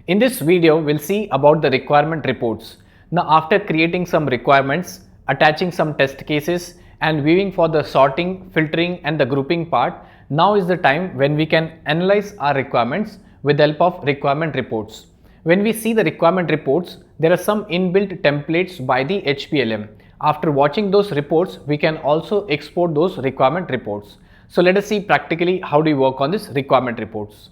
In this video, we'll see about the requirement reports. Now, after creating some requirements, attaching some test cases and viewing for the sorting, filtering and the grouping part, now is the time when we can analyze our requirements with the help of requirement reports. When we see the requirement reports, there are some inbuilt templates by the HPLM. After watching those reports, we can also export those requirement reports. So let us see practically how do we work on this requirement reports.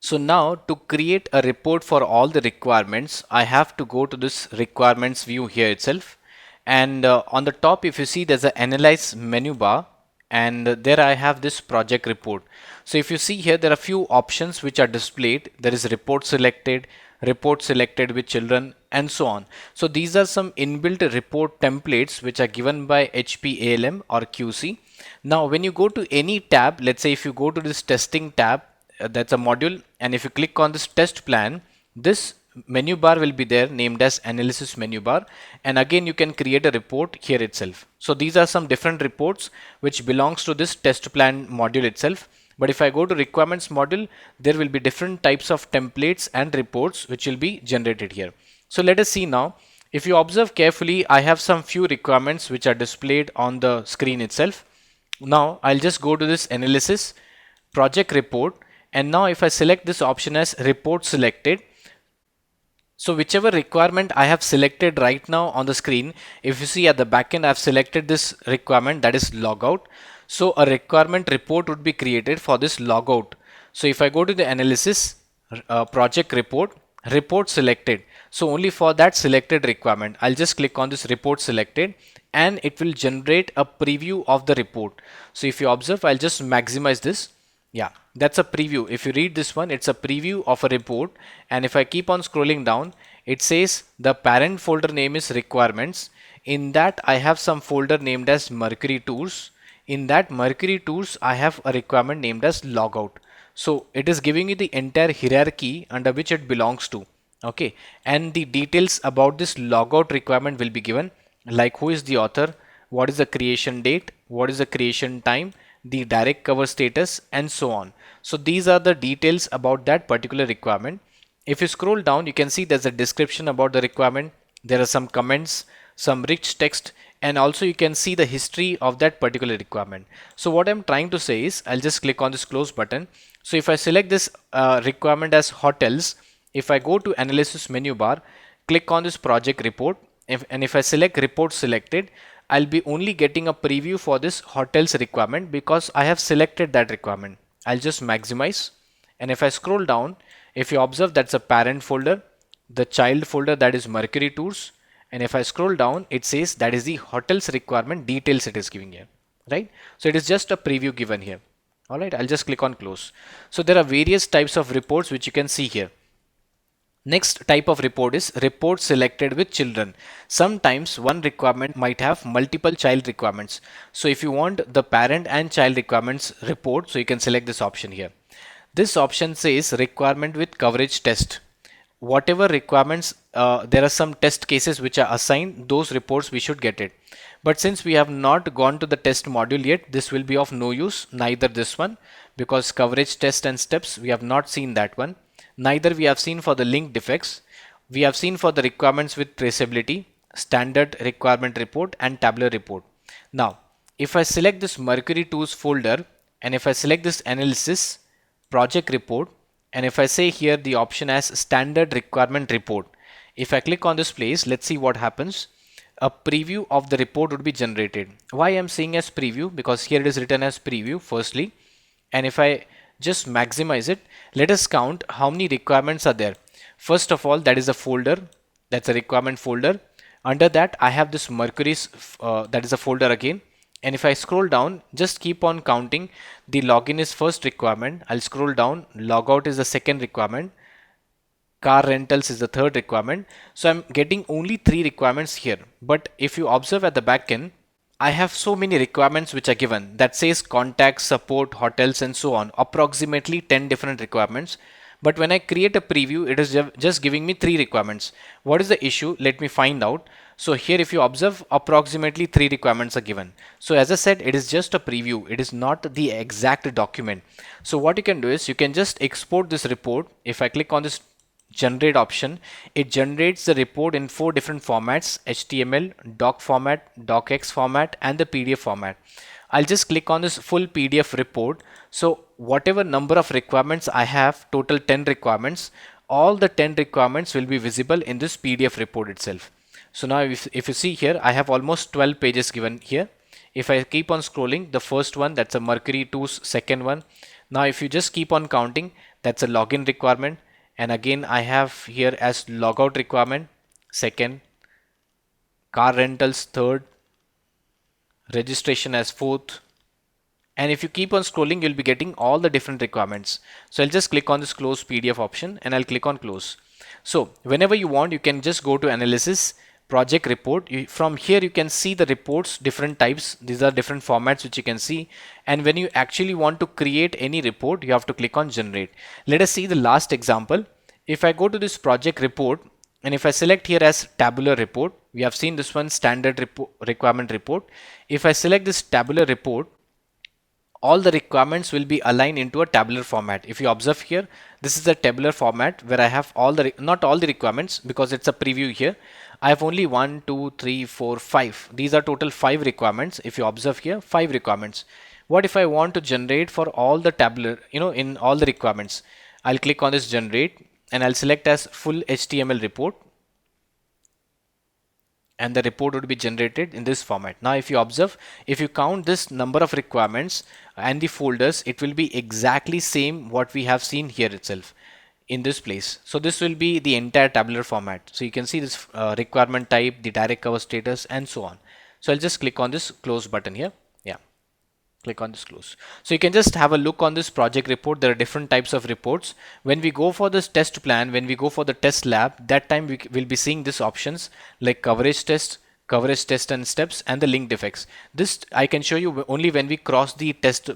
So now to create a report for all the requirements, I have to go to this requirements view here itself. And on the top, if you see, there's an analyze menu bar, and there I have this project report. So if you see here, there are few options which are displayed. There is report selected with children, and so on. So these are some inbuilt report templates which are given by HP ALM or QC. Now when you go to any tab, let's say if you go to this testing tab, that's a module, and if you click on this test plan, this menu bar will be there named as analysis menu bar, and again you can create a report here itself. So these are some different reports which belongs to this test plan module itself. But if I go to requirements module, there will be different types of templates and reports which will be generated here. So let us see now. If you observe carefully, I have some few requirements which are displayed on the screen itself. Now I'll just go to this analysis project report, and now if I select this option as report selected, so whichever requirement I have selected right now on the screen, if you see at the backend, I've selected this requirement, that is logout. So a requirement report would be created for this logout. So if I go to the analysis project report selected, so only for that selected requirement, I'll just click on this report selected and it will generate a preview of the report. So if you observe, I'll just maximize this. Yeah, that's a preview. If you read this one, it's a preview of a report. And if I keep on scrolling down, it says the parent folder name is requirements. In that, I have some folder named as Mercury Tours. In that Mercury Tours, I have a requirement named as logout. So it is giving you the entire hierarchy under which it belongs to. Okay. And the details about this logout requirement will be given, like who is the author, what is the creation date, what is the creation time, the direct cover status, and so on. So these are the details about that particular requirement. If you scroll down, you can see there's a description about the requirement. There are some comments, some rich text, and also you can see the history of that particular requirement. So what I'm trying to say is, I'll just click on this close button. So if I select this requirement as hotels, if I go to analysis menu bar, click on this project report, and if I select report selected, I'll be only getting a preview for this hotels requirement because I have selected that requirement. I'll just maximize, and if I scroll down, if you observe, that's a parent folder, the child folder, that is Mercury Tours, and if I scroll down, it says that is the hotels requirement details it is giving here, right? So it is just a preview given here. All right, I'll just click on close. So there are various types of reports which you can see here. Next type of report is report selected with children. Sometimes one requirement might have multiple child requirements. So if you want the parent and child requirements report, so you can select this option here. This option says requirement with coverage test. Whatever requirements, there are some test cases which are assigned, those reports we should get it. But since we have not gone to the test module yet, this will be of no use, neither this one, because coverage test and steps, we have not seen that one. Neither we have seen for the link defects. We have seen for the requirements with traceability, standard requirement report, and tabular report. Now, if I select this Mercury Tools folder, and if I select this analysis project report, and if I say here the option as standard requirement report, if I click on this place, let's see what happens. A preview of the report would be generated. Why I'm saying as preview? Because here it is written as preview firstly, and if I just maximize it, let us count how many requirements are there. First of all, that is a folder, that's a requirement folder. Under that I have this Mercury's, that is a folder again. And if I scroll down, just keep on counting. The login is first requirement. I'll scroll down, logout is the second requirement, car rentals is the third requirement. So I'm getting only 3 requirements here. But if you observe at the back end, I have so many requirements which are given that says contact, support, hotels, and so on, approximately 10 different requirements. But when I create a preview, it is just giving me 3 requirements. What is the issue? Let me find out. So here, if you observe, approximately 3 requirements are given. So as I said, it is just a preview. It is not the exact document. So what you can do is you can just export this report. If I click on this generate option, it generates the report in 4 different formats: HTML, doc format, docx format, and the PDF format. I'll just click on this full PDF report. So whatever number of requirements I have, total 10 requirements, all the 10 requirements will be visible in this PDF report itself. So now if you see here, I have almost 12 pages given here. If I keep on scrolling, the first one, that's a Mercury 2's second one. Now if you just keep on counting, that's a login requirement. And again, I have here as logout requirement, second, car rentals third, registration as fourth. And if you keep on scrolling, you'll be getting all the different requirements. So I'll just click on this close PDF option and I'll click on close. So whenever you want, you can just go to analysis, project report. From here, you can see the reports, different types. These are different formats which you can see. And when you actually want to create any report, you have to click on generate. Let us see the last example. If I go to this project report, and if I select here as tabular report, we have seen this one, standard requirement report. If I select this tabular report, all the requirements will be aligned into a tabular format. If you observe here, this is a tabular format where I have all the not all the requirements, because it's a preview here. I have only 1 2 3 4 5. These are total 5 requirements. If you observe here, 5 requirements. What if I want to generate for all the tabular, in all the requirements? I'll click on this generate and I'll select as full HTML report, and the report would be generated in this format. Now if you observe, if you count this number of requirements and the folders, it will be exactly same what we have seen here itself in this place. So this will be the entire tabular format. So you can see this requirement type, the direct cover status, and so on. So I'll just click on this close button here. Yeah, click on this close. So you can just have a look on this project report. There are different types of reports. When we go for this test plan, when we go for the test lab, that time we will be seeing these options like coverage test and steps, and the link defects. This I can show you only when we cross the test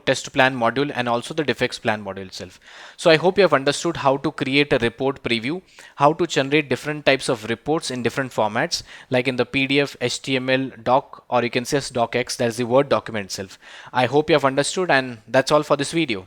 test plan module and also the defects plan module itself. So I hope you have understood how to create a report preview, how to generate different types of reports in different formats, like in the PDF, HTML, doc, or you can say as docx, that is the Word document itself. I hope you have understood, and that's all for this video.